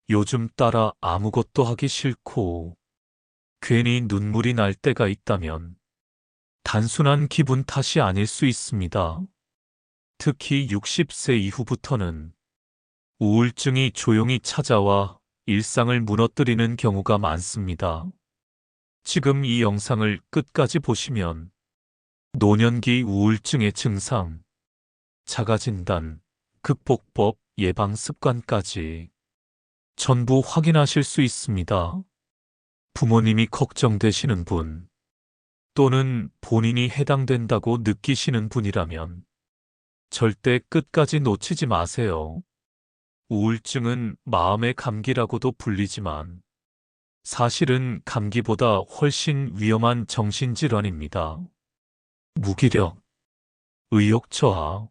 요즘 따라 아무것도 하기 싫고 괜히 눈물이 날 때가 있다면 단순한 기분 탓이 아닐 수 있습니다. 특히 60세 이후부터는 우울증이 조용히 찾아와 일상을 무너뜨리는 경우가 많습니다. 지금 이 영상을 끝까지 보시면 노년기 우울증의 증상, 자가진단, 극복법, 예방 습관까지 전부 확인하실 수 있습니다. 부모님이 걱정되시는 분, 또는 본인이 해당된다고 느끼시는 분이라면 절대 끝까지 놓치지 마세요. 우울증은 마음의 감기라고도 불리지만 사실은 감기보다 훨씬 위험한 정신질환입니다. 무기력, 의욕 저하,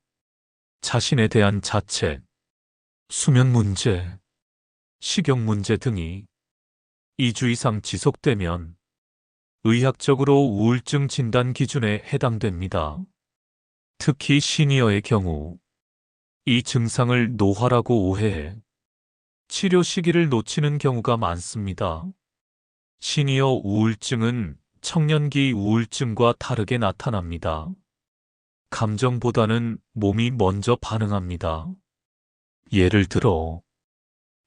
자신에 대한 자책, 수면 문제, 식욕 문제 등이 2주 이상 지속되면 의학적으로 우울증 진단 기준에 해당됩니다. 특히 시니어의 경우 이 증상을 노화라고 오해해 치료 시기를 놓치는 경우가 많습니다. 시니어 우울증은 청년기 우울증과 다르게 나타납니다. 감정보다는 몸이 먼저 반응합니다. 예를 들어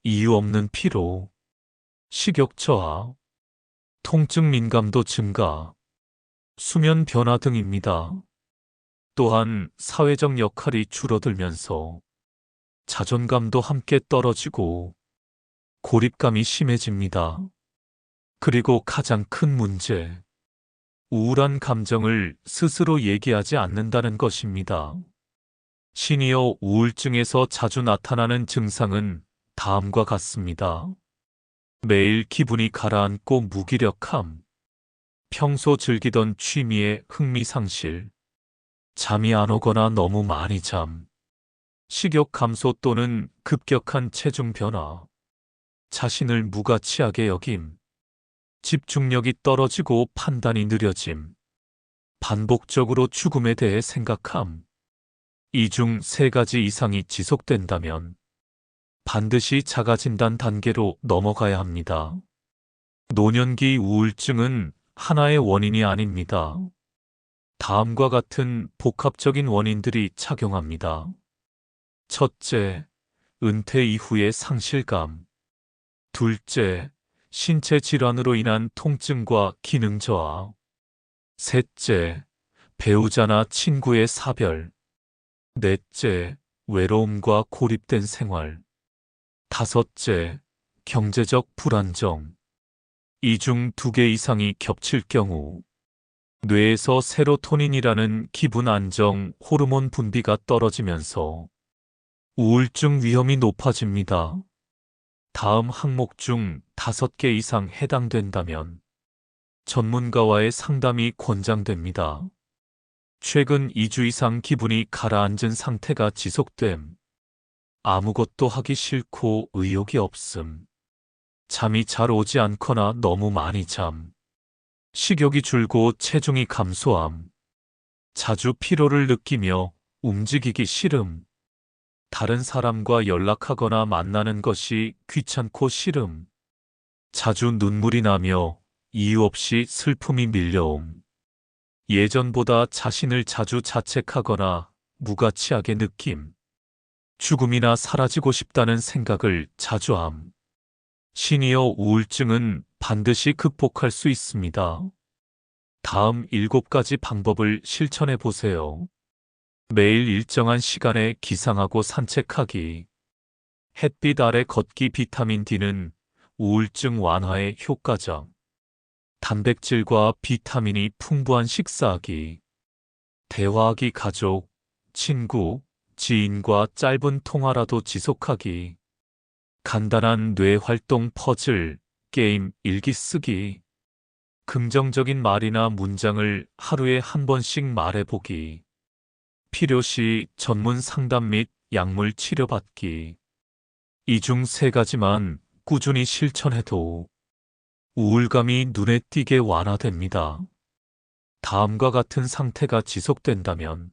이유 없는 피로, 식욕 저하, 통증 민감도 증가, 수면 변화 등입니다. 또한 사회적 역할이 줄어들면서 자존감도 함께 떨어지고 고립감이 심해집니다. 그리고 가장 큰 문제, 우울한 감정을 스스로 얘기하지 않는다는 것입니다. 시니어 우울증에서 자주 나타나는 증상은 다음과 같습니다. 매일 기분이 가라앉고 무기력함, 평소 즐기던 취미에 흥미 상실, 잠이 안 오거나 너무 많이 잠, 식욕 감소 또는 급격한 체중 변화, 자신을 무가치하게 여김, 집중력이 떨어지고 판단이 느려짐, 반복적으로 죽음에 대해 생각함. 이 중 3가지 이상이 지속된다면 반드시 자가진단 단계로 넘어가야 합니다. 노년기 우울증은 하나의 원인이 아닙니다. 다음과 같은 복합적인 원인들이 작용합니다. 첫째, 은퇴 이후의 상실감. 둘째, 신체 질환으로 인한 통증과 기능 저하. 셋째, 배우자나 친구의 사별. 넷째, 외로움과 고립된 생활. 다섯째, 경제적 불안정. 이 중 2개 이상이 겹칠 경우 뇌에서 세로토닌이라는 기분 안정 호르몬 분비가 떨어지면서 우울증 위험이 높아집니다. 다음 항목 중 5개 이상 해당된다면 전문가와의 상담이 권장됩니다. 최근 2주 이상 기분이 가라앉은 상태가 지속됨. 아무것도 하기 싫고 의욕이 없음. 잠이 잘 오지 않거나 너무 많이 잠. 식욕이 줄고 체중이 감소함. 자주 피로를 느끼며 움직이기 싫음. 다른 사람과 연락하거나 만나는 것이 귀찮고 싫음. 자주 눈물이 나며 이유 없이 슬픔이 밀려옴. 예전보다 자신을 자주 자책하거나 무가치하게 느낌. 죽음이나 사라지고 싶다는 생각을 자주 함. 시니어 우울증은 반드시 극복할 수 있습니다. 다음 7가지 방법을 실천해 보세요. 매일 일정한 시간에 기상하고 산책하기. 햇빛 아래 걷기. 비타민 D는 우울증 완화에 효과적. 단백질과 비타민이 풍부한 식사하기. 대화하기. 가족, 친구, 지인과 짧은 통화라도 지속하기. 간단한 뇌활동. 퍼즐, 게임, 일기 쓰기. 긍정적인 말이나 문장을 하루에 한 번씩 말해보기. 필요시 전문 상담 및 약물 치료받기. 이 중 3가지만 꾸준히 실천해도 우울감이 눈에 띄게 완화됩니다. 다음과 같은 상태가 지속된다면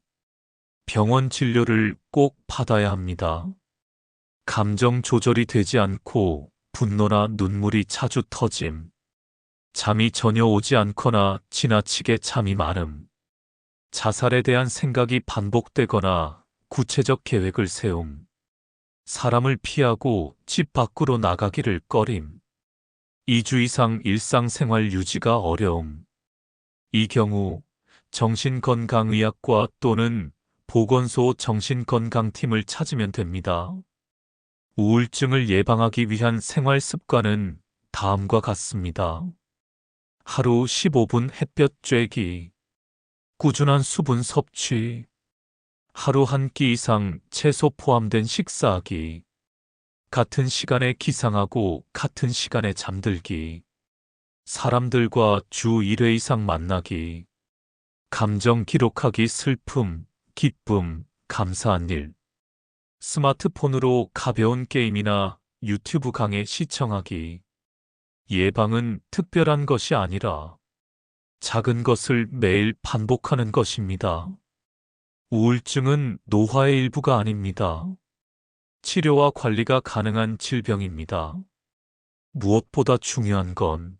병원 진료를 꼭 받아야 합니다. 감정 조절이 되지 않고 분노나 눈물이 자주 터짐. 잠이 전혀 오지 않거나 지나치게 잠이 많음. 자살에 대한 생각이 반복되거나 구체적 계획을 세움. 사람을 피하고 집 밖으로 나가기를 꺼림. 2주 이상 일상생활 유지가 어려움. 이 경우 정신건강의학과 또는 보건소 정신건강팀을 찾으면 됩니다. 우울증을 예방하기 위한 생활 습관은 다음과 같습니다. 하루 15분 햇볕 쬐기, 꾸준한 수분 섭취, 하루 한 끼 이상 채소 포함된 식사하기, 같은 시간에 기상하고 같은 시간에 잠들기, 사람들과 주 1회 이상 만나기, 감정 기록하기 슬픔, 기쁨, 감사한 일, 스마트폰으로 가벼운 게임이나 유튜브 강의 시청하기. 예방은 특별한 것이 아니라 작은 것을 매일 반복하는 것입니다. 우울증은 노화의 일부가 아닙니다. 치료와 관리가 가능한 질병입니다. 무엇보다 중요한 건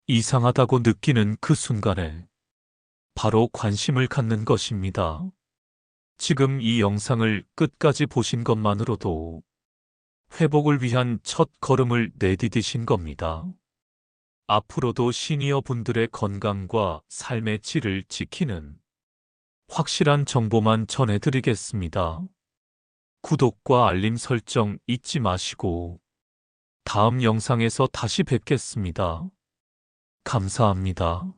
이상하다고 느끼는 그 순간에 바로 관심을 갖는 것입니다. 지금 이 영상을 끝까지 보신 것만으로도 회복을 위한 첫 걸음을 내디디신 겁니다. 앞으로도 시니어 분들의 건강과 삶의 질을 지키는 확실한 정보만 전해드리겠습니다. 구독과 알림 설정 잊지 마시고 다음 영상에서 다시 뵙겠습니다. 감사합니다.